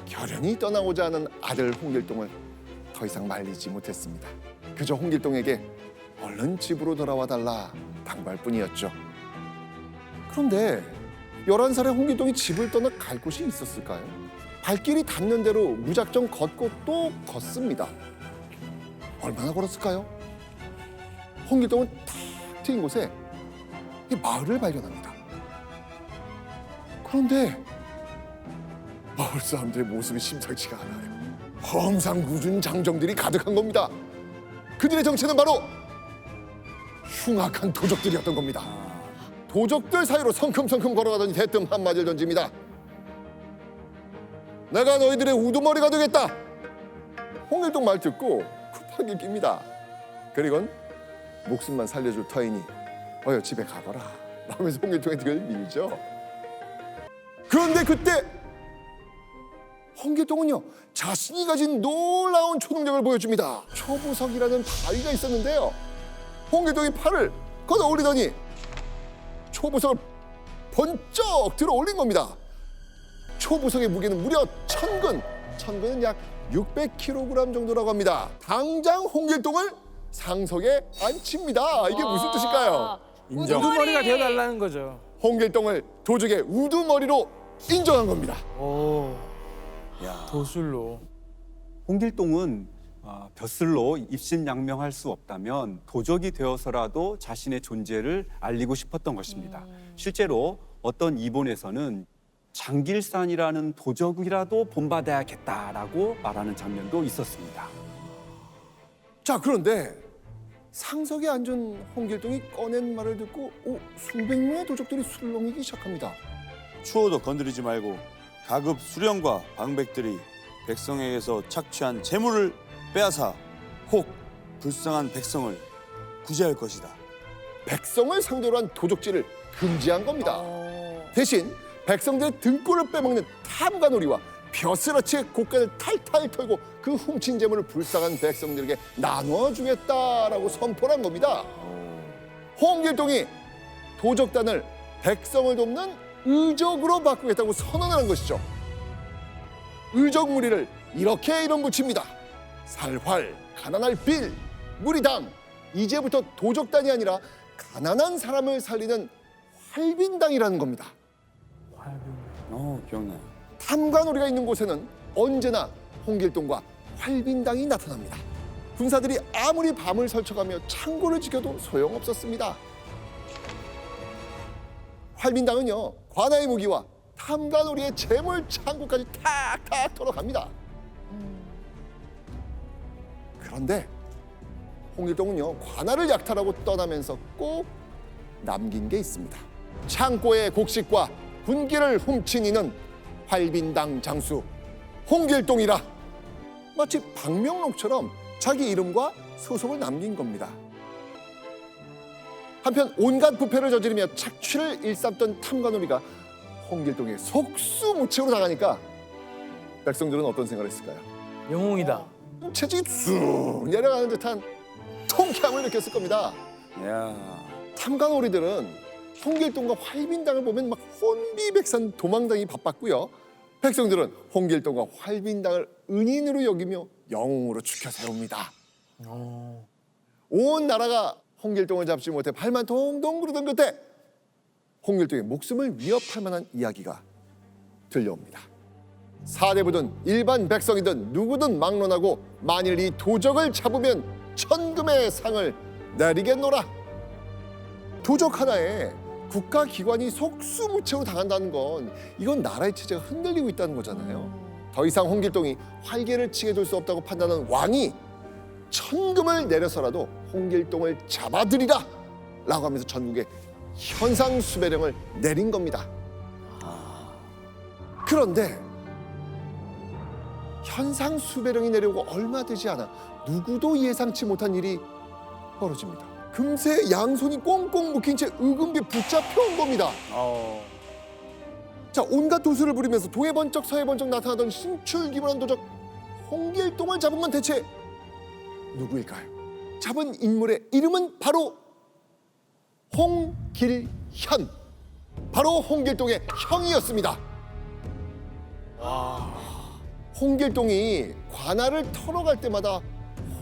결연히 떠나고자 하는 아들 홍길동을 더 이상 말리지 못했습니다. 그저 홍길동에게 얼른 집으로 돌아와 달라 당부할 뿐이었죠. 그런데 11살의 홍길동이 집을 떠나 갈 곳이 있었을까요? 발길이 닿는 대로 무작정 걷고 또 걷습니다. 얼마나 걸었을까요? 홍길동은 탁 트인 곳에 이 마을을 발견합니다. 그런데 마을 사람들의 모습이 심상치가 않아요. 험상궂은 장정들이 가득한 겁니다. 그들의 정체는 바로 흉악한 도적들이었던 겁니다. 도적들 사이로 성큼성큼 걸어가더니 대뜸 한마디를 던집니다. 내가 너희들의 우두머리가 되겠다. 홍길동 말 듣고 급하게 깁니다. 그리곤 목숨만 살려줄 터이니 어여 집에 가거라 라면서 홍길동의 등을 밀죠. 그런데 그때 홍길동은요 자신이 가진 놀라운 초능력을 보여줍니다. 초부석이라는 바위가 있었는데요. 홍길동이 팔을 걷어 올리더니 초부석을 번쩍 들어 올린 겁니다. 초부석의 무게는 무려 1000근, 1000근은 약 600kg 정도라고 합니다. 당장 홍길동을 상석에 앉힙니다. 이게 무슨 뜻일까요? 인정. 우두머리가 되어달라는 거죠. 홍길동을 도적의 우두머리로 인정한 겁니다. 오, 도술로. 홍길동은 벼슬로 입신양명할 수 없다면 도적이 되어서라도 자신의 존재를 알리고 싶었던 것입니다. 실제로 어떤 이본에서는 장길산이라는 도적이라도 본받아야겠다라고 말하는 장면도 있었습니다. 자, 그런데 상석에 앉은 홍길동이 꺼낸 말을 듣고 수백 명의 도적들이 술렁이기 시작합니다. 추호도 건드리지 말고 가급 수령과 방백들이 백성에게서 착취한 재물을 빼앗아 혹 불쌍한 백성을 구제할 것이다. 백성을 상대로 한 도적질을 금지한 겁니다. 대신 백성들의 등골을 빼먹는 탐관오리와 벼슬아치의 곡간을 탈탈 털고 그 훔친 재물을 불쌍한 백성들에게 나눠주겠다라고 선포를 한 겁니다. 홍길동이 도적단을 백성을 돕는 의적으로 바꾸겠다고 선언을 한 것이죠. 의적 무리를 이렇게 이름 붙입니다. 살활, 가난할 빌, 무리당. 이제부터 도적단이 아니라 가난한 사람을 살리는 활빈당이라는 겁니다. 기억나요. 탐관오리가 있는 곳에는 언제나 홍길동과 활빈당이 나타납니다. 군사들이 아무리 밤을 설쳐가며 창고를 지켜도 소용없었습니다. 활빈당은요 관아의 무기와 탐관오리의 재물 창고까지 탁탁 털어갑니다. 그런데 홍길동은요 관아를 약탈하고 떠나면서 꼭 남긴 게 있습니다. 창고의 곡식과 군기를 훔친 이는 활빈당 장수 홍길동이라. 마치 박명록처럼 자기 이름과 소속을 남긴 겁니다. 한편 온갖 부패를 저지르며 착취를 일삼던 탐관오리가 홍길동의 속수무책으로 당하니까 백성들은 어떤 생각을 했을까요? 영웅이다. 체질이 쑥 내려가는 듯한 통쾌함을 느꼈을 겁니다. 야, 탐관오리들은 홍길동과 활빈당을 보면 막 혼비백산 도망다니기 바빴고요. 백성들은 홍길동과 활빈당을 은인으로 여기며 영웅으로 추켜 세웁니다. 온 나라가 홍길동을 잡지 못해 발만 동동 구르던 그때 홍길동의 목숨을 위협할 만한 이야기가 들려옵니다. 사대부든 일반 백성이든 누구든 막론하고 만일 이 도적을 잡으면 천금의 상을 내리겠노라. 도적 하나에 국가기관이 속수무책으로 당한다는 건 이건 나라의 체제가 흔들리고 있다는 거잖아요. 더 이상 홍길동이 활개를 치게 둘 수 없다고 판단한 왕이 천금을 내려서라도 홍길동을 잡아들이라 라고 하면서 전국에 현상수배령을 내린 겁니다. 그런데 현상수배령이 내려오고 얼마 되지 않아 누구도 예상치 못한 일이 벌어집니다. 금세 양손이 꽁꽁 묶인 채 의금비에 붙잡혀온 겁니다. 자, 온갖 도수를 부리면서 동해 번쩍 서해 번쩍 나타나던 신출기문한 도적 홍길동을 잡은 건 대체 누구일까요? 잡은 인물의 이름은 바로 홍길현. 바로 홍길동의 형이었습니다. 홍길동이 관할을 털어갈 때마다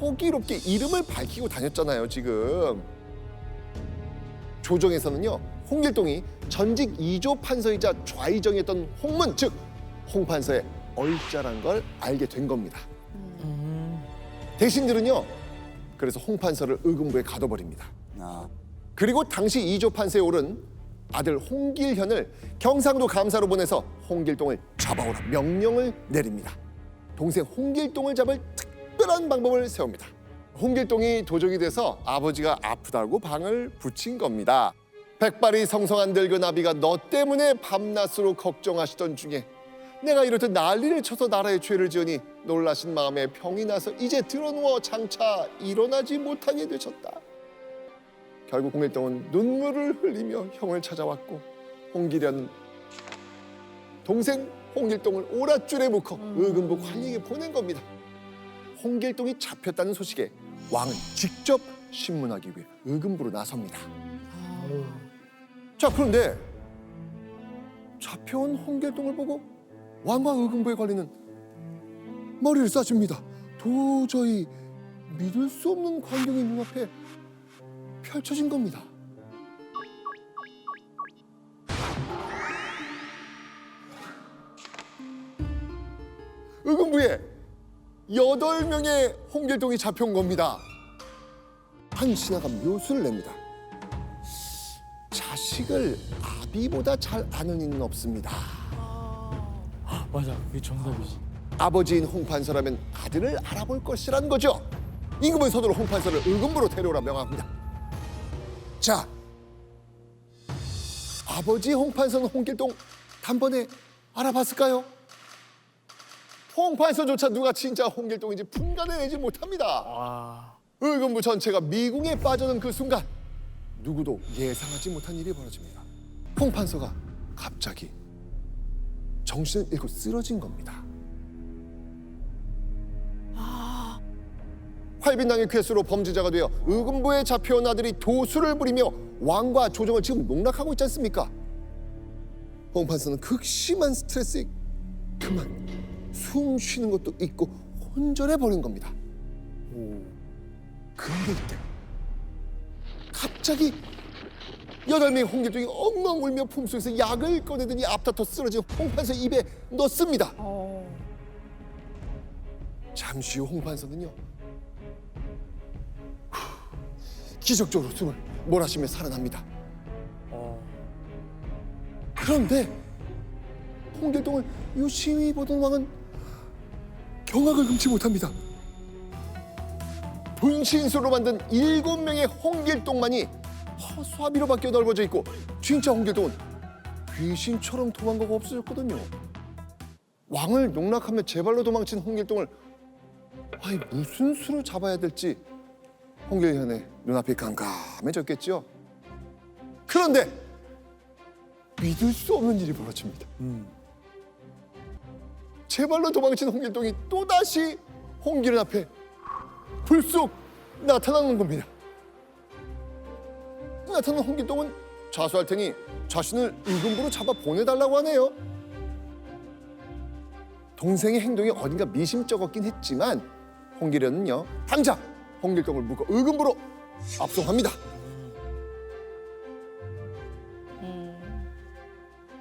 호기롭게 이름을 밝히고 다녔잖아요, 지금. 조정에서는요, 홍길동이 전직 2조 판서이자 좌의정이었던 홍문, 즉 홍판서의 얼짜란 걸 알게 된 겁니다. 대신들은요, 그래서 홍판서를 의금부에 가둬버립니다. 아, 그리고 당시 2조 판서에 오른 아들 홍길현을 경상도 감사로 보내서 홍길동을 잡아오라 명령을 내립니다. 동생 홍길동을 잡을 특별한 방법을 세웁니다. 홍길동이 도적이 돼서 아버지가 아프다고 방을 붙인 겁니다. 백발이 성성한 늙은 아비가 너 때문에 밤낮으로 걱정하시던 중에 내가 이렇듯 난리를 쳐서 나라에 죄를 지으니 놀라신 마음에 병이 나서 이제 드러누워 장차 일어나지 못하게 되셨다. 결국 홍길동은 눈물을 흘리며 형을 찾아왔고 홍길현은 동생 홍길동을 오랏줄에 묶어 의금부 관리에게 보낸 겁니다. 홍길동이 잡혔다는 소식에 왕은 직접 신문하기 위해 의금부로 나섭니다. 자, 그런데 잡혀온 홍길동을 보고 왕과 의금부의 관리는 머리를 싸줍니다. 도저히 믿을 수 없는 광경이 눈앞에 펼쳐진 겁니다. 의금부에 8명의 홍길동이 잡혀온 겁니다. 한 신하가 묘수를 냅니다. 자식을 아비보다 잘 아는 이는 없습니다. 맞아, 그게 정답이지. 아버지인 홍판서라면 아들을 알아볼 것이라는 거죠. 임금은 서둘러 홍판서를 의금부로 데려오라 명합니다. 자, 아버지 홍판서는 홍길동 단번에 알아봤을까요? 홍판서조차 누가 진짜 홍길동인지 분간해내지 못합니다. 와, 의금부 전체가 미궁에 빠져든 그 순간 누구도 예상하지 못한 일이 벌어집니다. 홍판서가 갑자기 정신을 잃고 쓰러진 겁니다. 활빈당의 괴수로 범죄자가 되어 의금부에 잡혀온 아들이 도수를 부리며 왕과 조정을 지금 농락하고 있지 않습니까? 홍판서는 극심한 스트레스에 그만 숨 쉬는 것도 잊고 혼절해 버린 겁니다. 그런데 이때 갑자기 8명의 홍길동이 엉엉 울며 품속에서 약을 꺼내더니 앞다퉈 쓰러진 홍판서 입에 넣습니다. 잠시 후 홍판서는요, 기적적으로 숨을 몰아쉬며 살아납니다. 그런데 홍길동을 유심히 보던 왕은 경악을 금치 못합니다. 분신술로 만든 7명의 홍길동만이 허수아비로 밖에 넓어져 있고 진짜 홍길동은 귀신처럼 도망가고 없어졌거든요. 왕을 농락하며 제 발로 도망친 홍길동을 아니 무슨 수로 잡아야 될지 홍길현의 눈앞이 깜깜해졌겠죠. 그런데 믿을 수 없는 일이 벌어집니다. 제 발로 도망친 홍길동이 또다시 홍길현 앞에 불쑥 나타나는 겁니다. 나타난 홍길동은 자수할 테니 자신을 의금부로 잡아 보내달라고 하네요. 동생의 행동이 어딘가 미심쩍었긴 했지만 홍길현은요 당장 홍길동을 묶어 의금부로 압송합니다.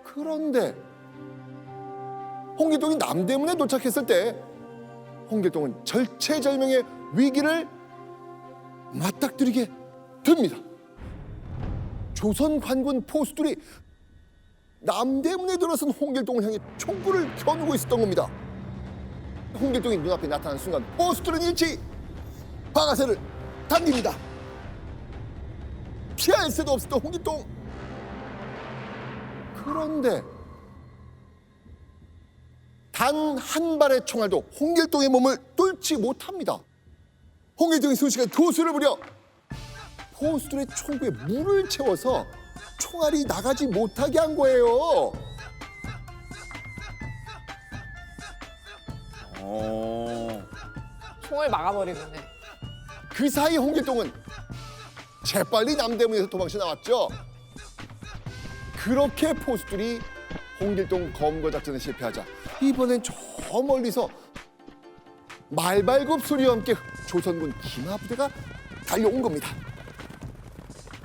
그런데 홍길동이 남대문에 도착했을 때 홍길동은 절체절명의 위기를 맞닥뜨리게 됩니다. 조선 관군 포수들이 남대문에 들어선 홍길동을 향해 총구를 겨누고 있었던 겁니다. 홍길동이 눈앞에 나타난 순간 포수들은 일제히 방아쇠를 당깁니다. 피할 새도 없었던 홍길동. 그런데 단 한 발의 총알도 홍길동의 몸을 뚫지 못합니다. 홍길동이 순식간에 도수를 부려 포수들의 총구에 물을 채워서 총알이 나가지 못하게 한 거예요. 총을 막아버리겠네. 그 사이 홍길동은 재빨리 남대문에서 도망쳐 나왔죠. 그렇게 포수들이 홍길동 검거 작전에 실패하자 이번엔 저 저 멀리서 말발굽 소리와 함께 조선군 기마부대가 달려온 겁니다.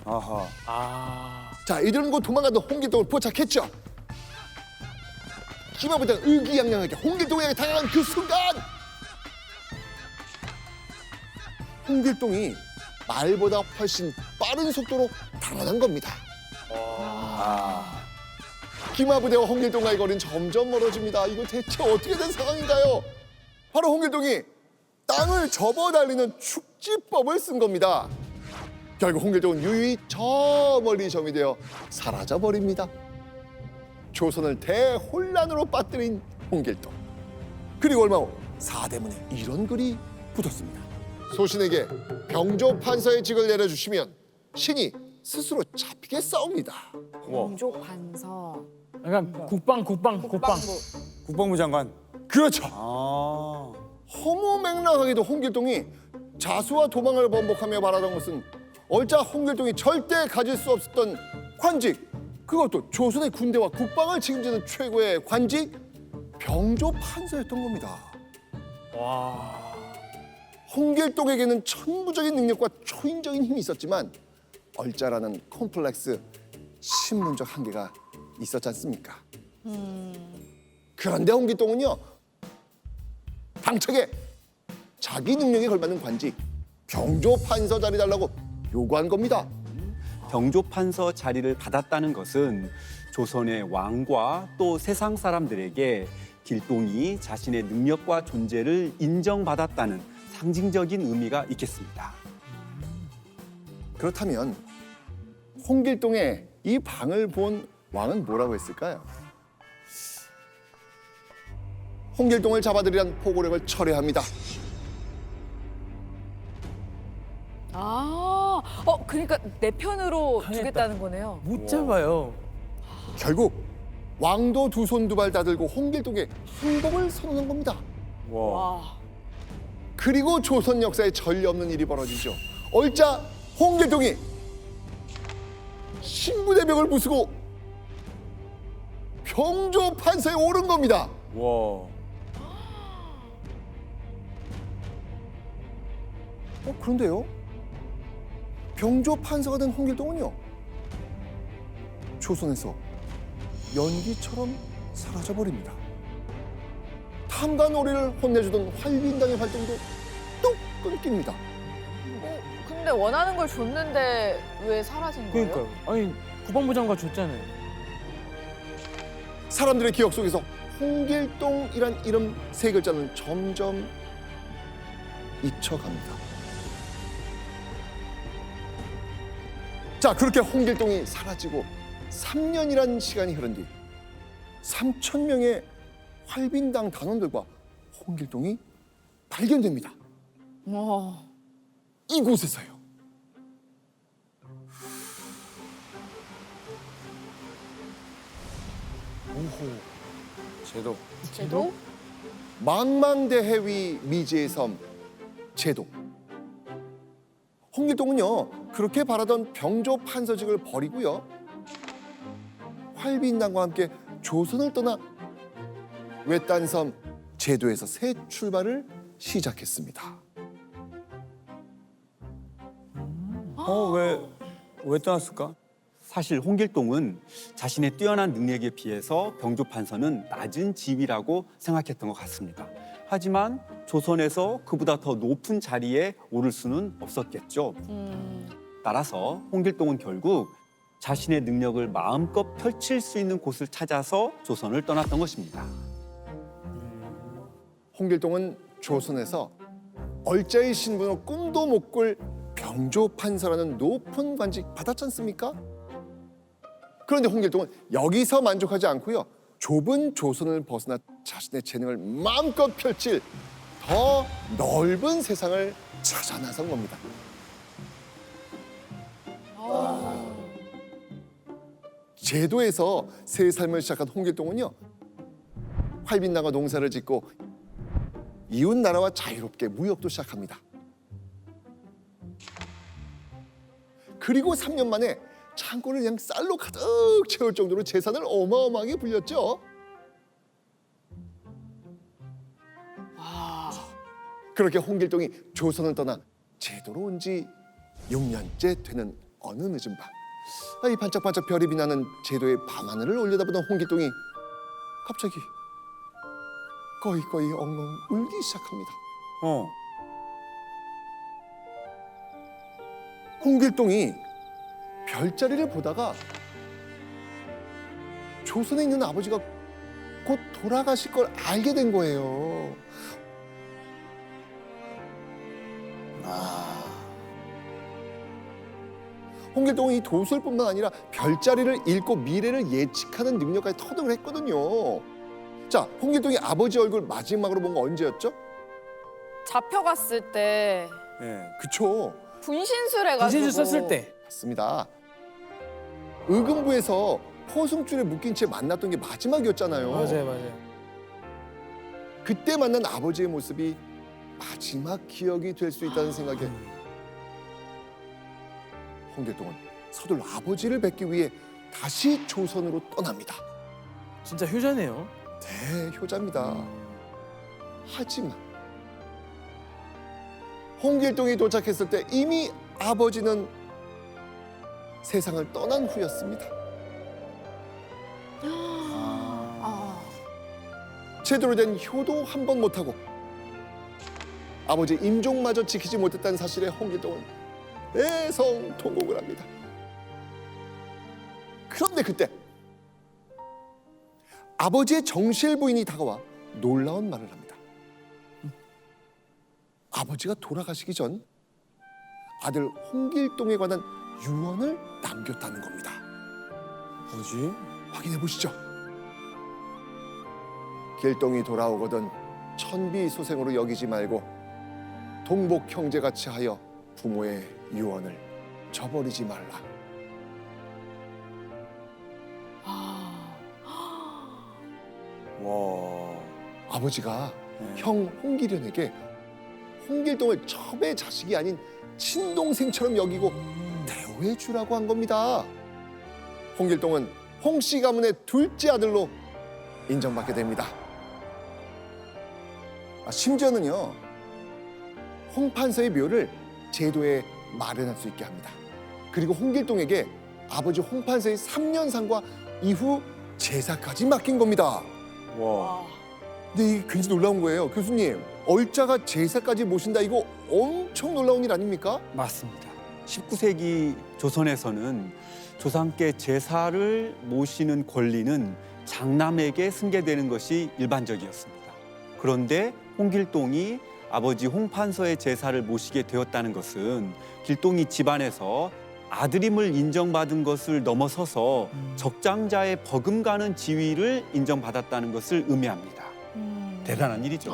아하. 아. 자, 이들은 곧 도망가던 홍길동을 포착했죠. 기마부대가 의기양양하게 홍길동에게 다가간 그 순간 홍길동이 말보다 훨씬 빠른 속도로 달아난 겁니다. 아. 기마부대와 홍길동과의 거리는 점점 멀어집니다. 이거 대체 어떻게 된 상황인가요? 바로 홍길동이 땅을 접어 달리는 축지법을 쓴 겁니다. 결국 홍길동은 유유히 저 멀리 점이 되어 사라져 버립니다. 조선을 대혼란으로 빠뜨린 홍길동. 그리고 얼마 후 사대문에 이런 글이 붙었습니다. 소신에게 병조판서의 직을 내려주시면 신이 스스로 잡히겠사옵니다. 공조 관서. 그러니까 국방. 국방부 장관. 그렇죠. 아. 허무맹랑하게도 홍길동이 자수와 도망을 번복하며 말하던 것은 얼짜 홍길동이 절대 가질 수 없었던 관직, 그것도 조선의 군대와 국방을 책임지는 최고의 관직, 병조판서였던 겁니다. 와. 홍길동에게는 천부적인 능력과 초인적인 힘이 있었지만 얼짜라는 콤플렉스, 신분적 한계가 있었지 않습니까? 그런데 홍길동은요, 당차게 자기 능력에 걸맞는 관직, 병조판서 자리 달라고 요구한 겁니다. 병조판서 자리를 받았다는 것은 조선의 왕과 또 세상 사람들에게 길동이 자신의 능력과 존재를 인정받았다는 상징적인 의미가 있겠습니다. 그렇다면 홍길동의 이 방을 본 왕은 뭐라고 했을까요? 홍길동을 잡아들이란 포고령을 철회합니다. 그러니까 내 편으로 당했다. 두겠다는 거네요. 못 잡아요. 결국 왕도 두 손 두 발 다들고 홍길동의 항복을 선언한 겁니다. 와. 와. 그리고 조선 역사에 전례 없는 일이 벌어지죠. 얼짜 홍길동이 신부대벽을 부수고 병조판서에 오른 겁니다. 와. 그런데요, 병조판서가 된 홍길동은요, 조선에서 연기처럼 사라져버립니다. 탐관오리를 혼내주던 활빈당의 활동도 뚝 끊깁니다. 근데 원하는 걸 줬는데 왜 사라진 거예요? 그러니까요. 아니 국방부 장관 줬잖아요. 사람들의 기억 속에서 홍길동이란 이름 세 글자는 점점 잊혀갑니다. 자, 그렇게 홍길동이 사라지고 3년이란 시간이 흐른 뒤 3,000명의 활빈당 단원들과 홍길동이 발견됩니다. 와. 이곳에서요. 제도. 제도? 망망대해위 미지의 섬 제도. 홍길동은요, 그렇게 바라던 병조판서직을 버리고요, 활빈당과 함께 조선을 떠나 외딴 섬 제도에서 새 출발을 시작했습니다. 왜 떠났을까? 사실 홍길동은 자신의 뛰어난 능력에 비해서 병조판서는 낮은 지위라고 생각했던 것 같습니다. 하지만 조선에서 그보다 더 높은 자리에 오를 수는 없었겠죠. 따라서 홍길동은 결국 자신의 능력을 마음껏 펼칠 수 있는 곳을 찾아서 조선을 떠났던 것입니다. 홍길동은 조선에서 얼짜의 신분으로 꿈도 못 꿀 병조판서라는 높은 관직 받았지 않습니까? 그런데 홍길동은 여기서 만족하지 않고요, 좁은 조선을 벗어나 자신의 재능을 마음껏 펼칠 더 넓은 세상을 찾아 나선 겁니다. 제도에서 새 삶을 시작한 홍길동은요, 활빈당과 농사를 짓고 이웃 나라와 자유롭게 무역도 시작합니다. 그리고 3년 만에 창고를 그냥 쌀로 가득 채울 정도로 재산을 어마어마하게 불렸죠. 그렇게 홍길동이 조선을 떠나 제도로 온 지 6년째 되는 어느 늦은 밤, 이 반짝반짝 별이 빛나는 제도의 밤하늘을 올려다보던 홍길동이 갑자기 꺼이꺼이 엉엉 울기 시작합니다. 어. 홍길동이 별자리를 보다가 조선에 있는 아버지가 곧 돌아가실 걸 알게 된 거예요. 홍길동은 이 도술뿐만 아니라 별자리를 읽고 미래를 예측하는 능력까지 터득을 했거든요. 자, 홍길동이 아버지 얼굴 마지막으로 본 거 언제였죠? 잡혀갔을 때 예. 그쵸. 분신술 해가지고. 분신술 썼을 때. 맞습니다. 의금부에서 포승줄에 묶인 채 만났던 게 마지막이었잖아요. 맞아요. 그때 만난 아버지의 모습이 마지막 기억이 될 수 있다는 생각에 홍길동은 서둘러 아버지를 뵙기 위해 다시 조선으로 떠납니다. 진짜 효자네요. 대효자입니다. 하지만 홍길동이 도착했을 때 이미 아버지는 세상을 떠난 후였습니다. 아, 제대로 된 효도 한 번 못하고 아버지 임종마저 지키지 못했다는 사실에 홍길동은 대성통곡을 합니다. 그런데 그때 아버지의 정실 부인이 다가와 놀라운 말을 합니다. 아버지가 돌아가시기 전 아들 홍길동에 관한 유언을 남겼다는 겁니다. 뭐지? 확인해 보시죠. 길동이 돌아오거든 천비소생으로 여기지 말고 동복 형제같이 하여 부모의 유언을 저버리지 말라. 와. 아버지가 네. 형 홍길현에게 홍길동을 첩의 자식이 아닌 친동생처럼 여기고 대우해 주라고 한 겁니다. 홍길동은 홍씨 가문의 둘째 아들로 인정받게 됩니다. 심지어는요, 홍판서의 묘를 제도에 마련할 수 있게 합니다. 그리고 홍길동에게 아버지 홍판서의 3년상과 이후 제사까지 맡긴 겁니다. 와. 와. 근데 이게 굉장히 놀라운 거예요. 교수님, 얼자가 제사까지 모신다, 이거 엄청 놀라운 일 아닙니까? 맞습니다. 19세기 조선에서는 조상께 제사를 모시는 권리는 장남에게 승계되는 것이 일반적이었습니다. 그런데 홍길동이 아버지 홍판서의 제사를 모시게 되었다는 것은 길동이 집안에서 아들임을 인정받은 것을 넘어서서 적장자의 버금가는 지위를 인정받았다는 것을 의미합니다. 대단한 일이죠.